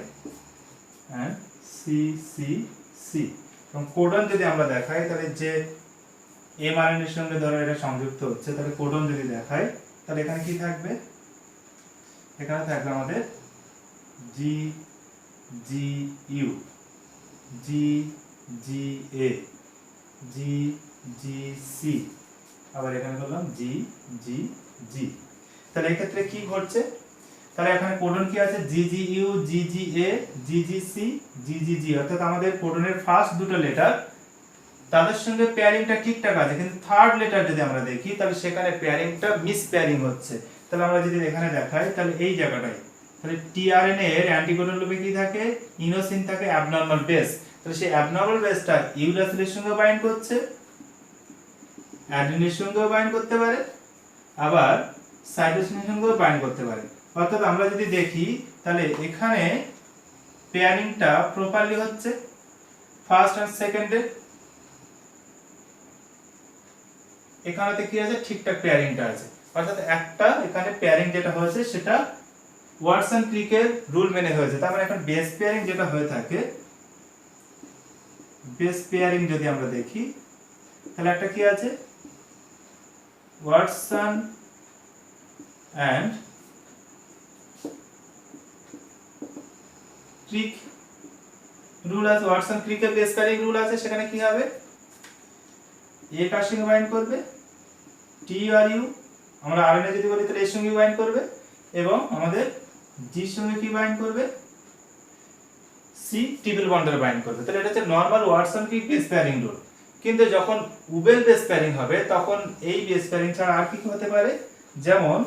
and CCC। এবং কোডন যদি আমরা দেখাই, তাহলে যে mRNA এর সঙ্গে ধরো এটা সংযুক্ত হচ্ছে, তাহলে কোডন যদি দেখাই, তাহলে এখানে কি থাকবে, এখানে থাকবে আমাদের GGU, GGA, GGC, আবার এখানে বললাম GGG। তাহলে এই ক্ষেত্রে কি ঘটছে, তাহলে এখানে কোডন কি আছে, GGU, GGA, GGC, GGG, অর্থাৎ আমাদের কোডনের ফার্স্ট দুটো লেটার তাদের সঙ্গে পেয়ারিংটা ঠিকঠাক আছে, কিন্তু থার্ড লেটার যদি আমরা দেখি, তাহলে সেখানে পেয়ারিংটা মিস পেয়ারিং হচ্ছে। তাহলে আমরা যদি এখানে দেখাই, তাহলে এই জায়গাটায়, তাহলে টিআরএনএ এর অ্যান্টিকোডন লুপে কি থাকে, ইনোসিন থাকে, অ্যাবনরমাল বেস, তাহলে সেই অ্যাবনরমাল বেসটা ইউরাসিলের সঙ্গে বাইন্ড করছে, অ্যাডিনিনের সঙ্গেও বাইন্ড করতে পারে, আবার সাইটোসিনের সঙ্গেও বাইন্ড করতে পারে। অর্থাৎ আমরা যদি দেখি, তাহলে এখানে পেয়ারিংটা প্রপারলি হচ্ছে ফার্স্ট আর সেকেন্ডে, এখানেতে কি আছে, ঠিকঠাক পেয়ারিংটা আছে, অর্থাৎ একটা এখানে পেয়ারিং যেটা হয়েছে সেটা ওয়াটসন ক্রিকের রুল মেনে হয়েছে। তার মানে এখন বেস পেয়ারিং যেটা হয়ে থাকে, বেস পেয়ারিং যদি আমরা দেখি, তাহলে একটা কি আছে, ওয়াটসন and ক্রিক রুল আছে, ওয়াটসন ক্রিকের বেস পেয়ারিং রুল আছে, সেখানে কি হবে, এ কার সঙ্গে বাইন্ড করবে, টি আর ইউ, আমরা আরএনএ যদি বলি তাহলে এর সঙ্গে বাইন্ড করবে, এবং আমাদের জি এর সঙ্গে কি বাইন্ড করবে, সি ট্রিপল বন্ডে বাইন্ড করবে। তাহলে এটা হচ্ছে normal Watson Crick base pairing rule. কিন্তু যখন উবেল বেস পেয়ারিং হবে, তখন এই বেস পেয়ারিং ছাড়া আর কি হতে পারে, যেমন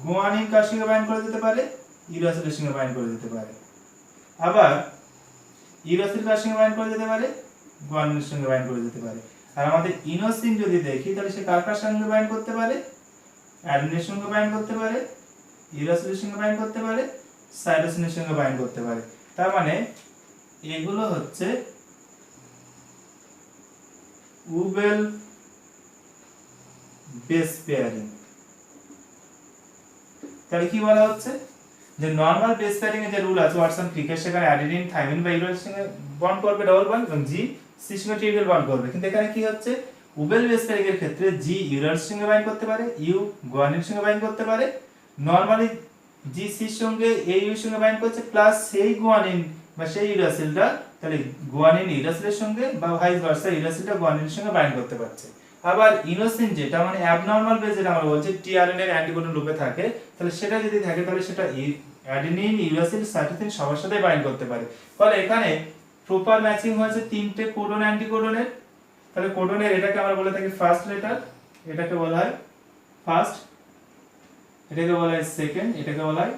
গুয়ানিন কার সঙ্গে বাইন্ড করে দিতে পারে, ইউরাসিলের সঙ্গে বাইন্ড করে দিতে পারে, আবার ইউরাসিল কার সঙ্গে বাইন্ড করে দিতে পারে, গুয়ানিনের সঙ্গে বাইন্ড করে দিতে পারে। আর আমাদের ইনোসিন যদি দেখি, তাহলে সে কার কার সঙ্গে বাইন্ড করতে পারে, অ্যাডিনের সঙ্গে বাইন্ড করতে পারে, ইউরাসিলের সঙ্গে বাইন্ড করতে পারে, সাইটোসিনের সঙ্গে বাইন্ড করতে পারে। তার মানে এগুলো হচ্ছে উবেল বেস পেয়ারিং। তাহলে কি বলা হচ্ছে যে নরমাল বেস পেয়ারিং এর যে রুল আছে ওয়াটসন ক্রিকের, সেখানে অ্যাডিনিন থাইমিন বা ইউরাসিলের সঙ্গে বন্ড করবে ডবল বন্ড এবং জি সির সঙ্গে ট্রিপল বন্ড করবে। কিন্তু এখানে কি হচ্ছে, উবেল বেস পেয়ারিং এর ক্ষেত্রে জি ইউরাসিলের সঙ্গে বাইন্ড করতে পারে, ইউ গুয়ানিনের সঙ্গে বাইন্ড করতে পারে। নরমালি জি সির সঙ্গে এই ইউ সঙ্গে বাইন্ড করছে, প্লাস সেই গুয়ানিন বা সেই ইউরাসিলটা তাহলে গুয়ানিন ইউরাসিলের সঙ্গে বা ভাইস ভার্সা ইউরাসিলটা গুয়ানিনের সঙ্গে বাইন্ড করতে পারছে। আবার ইনোসিন যেটা মানে অ্যাবনরমাল বেস যেটা আমরা বলছি টিআরএনএ এর অ্যান্টিকোডন রূপে থাকে, তাহলে সেটা যদি থাকে তাহলে সেটা অ্যাডেনিন ইউরাসিল সাইটোসিন সবার সাথে বাইন্ড করতে পারে। ফলে এখানে প্রপার ম্যাচিং হয়েছে তিনটে কোডন অ্যান্টিকোডনের। তাহলে কোডনের এটাকে আমরা বলে থাকি ফার্স্ট লেটার, এটাকে বলা হয় ফার্স্ট, এটাকে বলা হয় সেকেন্ড, এটাকে বলা হয়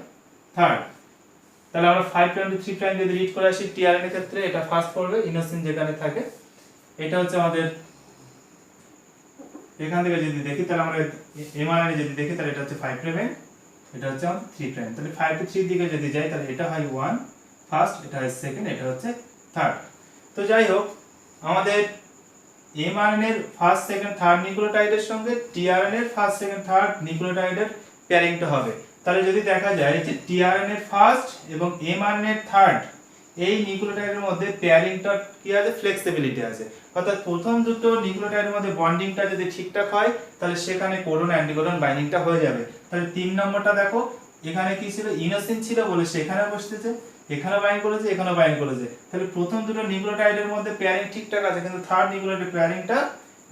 থার্ড। তাহলে আমরা 5 প্রাইম টু 3 প্রাইম যদি রিড করে আসি টিআরএনএ এর ক্ষেত্রে এটা ফার্স্ট পড়বে, ইনোসিন যেখানে থাকে। এটা হচ্ছে আমাদের এখান থেকে যদি দেখি তাহলে আমরা এমআরএনএ যদি দেখি তাহলে এটা হচ্ছে 5 প্রাইম, এটা হচ্ছে আমাদের 3 প্রাইম। তাহলে 5 টু 3 দিকে যদি যাই তাহলে এটা হয় 1 ফার্স্ট, এটা হয় সেকেন্ড, এটা হচ্ছে থার্ড। তো যাই হোক আমাদের এমআরএনএ এর ফার্স্ট সেকেন্ড থার্ড নিউক্লিওটাইডের সঙ্গে টিআরএনএ এর ফার্স্ট সেকেন্ড থার্ড নিউক্লিওটাইডের পেয়ারিংটা হবে। তাহলে যদি দেখা যায় যে টিআরএনএ এর ফার্স্ট এবং এমআরএনএ এর থার্ড এই নিউক্লিওটাইডের মধ্যে পেয়ারিংটা কি আছে, ফ্লেক্সিবিলিটি আছে। অর্থাৎ প্রথম দুটো নিউক্লিওটাইডের মধ্যে বন্ডিংটা যদি ঠিকঠাক হয় তাহলে সেখানে কোডন অ্যান্টিকোডন বাইন্ডিংটা হয়ে যাবে। তাহলে 3 নম্বরটা দেখো, এখানে কি ছিল, ইনোসিন ছিল বলে সেখানে বসতেছে, এখানে বাইন্ড করেছে, এখানে বাইন্ড করেছে। তাহলে প্রথম দুটো নিউক্লিওটাইডের মধ্যে পেয়ারিং ঠিকঠাক আছে, কিন্তু থার্ড নিউক্লিওটাইড পেয়ারিংটা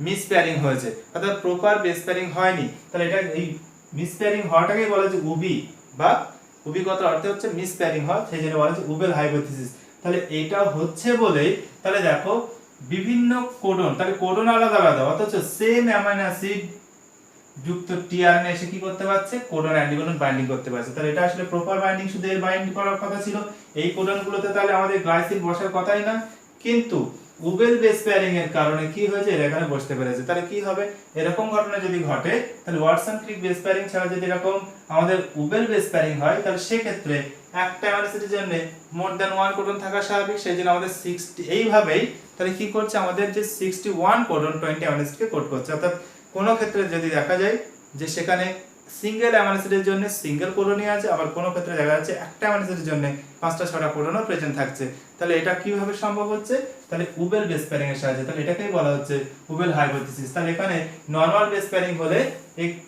মিস পেয়ারিং হয়েছে, অর্থাৎ প্রপার বেস পেয়ারিং হয়নি। তাহলে এটা এই মিস পেয়ারিং হওয়াটাকেই বলা হয় উবি বা উবি কথার অর্থ হচ্ছে মিস পেয়ারিং হওয়া, সেই জন্য বলা হচ্ছে উবেল হাইপোথিসিস। তাহলে এটা হচ্ছে বলেই তাহলে দেখো বিভিন্ন কোডন, তাহলে কোডন আলাদা আলাদা অথচ সেম অ্যামাইনো অ্যাসিড যুক্ত টিআরএনএ এসে কি করতে পারছে, কোডন অ্যান্টিকোডন বাইন্ডিং করতে পারছে। তাহলে এটা আসলে প্রপার বাইন্ডিং শুধু এর বাইন্ড করার কথা ছিল, এই কোডনগুলোতে তাহলে আমাদের গ্লাইসিন বসার কথাই না, কিন্তু উবেল বেস পেয়ারিং এর কারণে কি হয়েছে এর এখানে বসতে পেরেছে। তাহলে কি হবে, এরকম ঘটনা যদি ঘটে তাহলে ওয়াটসন ক্রিক বেস পেয়ারিং ছাড়া যদি এরকম আমাদের উবেল বেস পেয়ারিং হয় তাহলে সে ক্ষেত্রে একটা অ্যামাইনো অ্যাসিডের জন্য মোর দ্যান 1 কোডন থাকা স্বাভাবিক, সেই জন্য আমাদের 60 এইভাবেই তাহলে কি করছে আমাদের যে 61 কোডন 20 অ্যামাইনো অ্যাসিডকে কোড করছে। অর্থাৎ কোন ক্ষেত্রে যদি দেখা যায় যে সেখানে সিঙ্গেল অ্যামাইনো অ্যাসিডের জন্য সিঙ্গেল কোডনই আছে, আবার কোন ক্ষেত্রে দেখা যাচ্ছে একটা অ্যামাইনো অ্যাসিডের জন্য 5টা 6টা কোডনও প্রেজেন্ট থাকছে। তাহলে এটা কিভাবে সম্ভব হচ্ছে, তাহলে উবেল বেস পেয়ারিং এর সাহায্যে। তাহলে এটাকেই বলা হচ্ছে উবেল হাইপোথিসিস। তাহলে এখানে নরমাল বেস পেয়ারিং হলে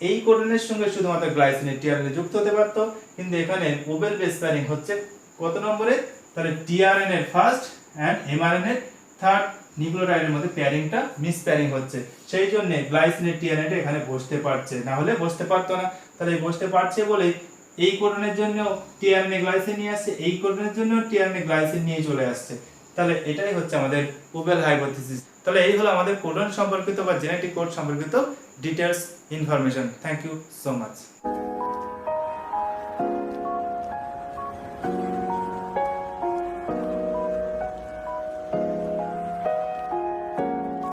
এই কোডনের সঙ্গে শুধুমাত্র গ্লাইসিনের টিআরএনএ যুক্ত হতে পারত, কিন্তু এখানে উবেল বেস পেয়ারিং হচ্ছে কত নম্বরে, তাহলে টিআরএনএ এর ফার্স্ট এন্ড এমআরএনএ এর থার্ড নিউক্লিওটাইডের মধ্যে পেয়ারিংটা মিস পেয়ারিং হচ্ছে, সেই জন্য গ্লাইসিনের টিআরএনএ এখানে বসতে পারছে, না হলে বসতে পারতো না। তাহলে বসতে পারছে বলে এই কোডনের জন্য টিআরএনএ গ্লাইসিন নিয়ে আসছে, এই কোডনের জন্য টিআরএনএ গ্লাইসিন নিয়ে চলে আসছে। তাহলে এটাই হচ্ছে আমাদের উবেল হাইপোথিসিস। তাহলে এই হলো আমাদের কোডন সম্পর্কিত বা জেনেটিক কোড সম্পর্কিত details information. Thank you so much.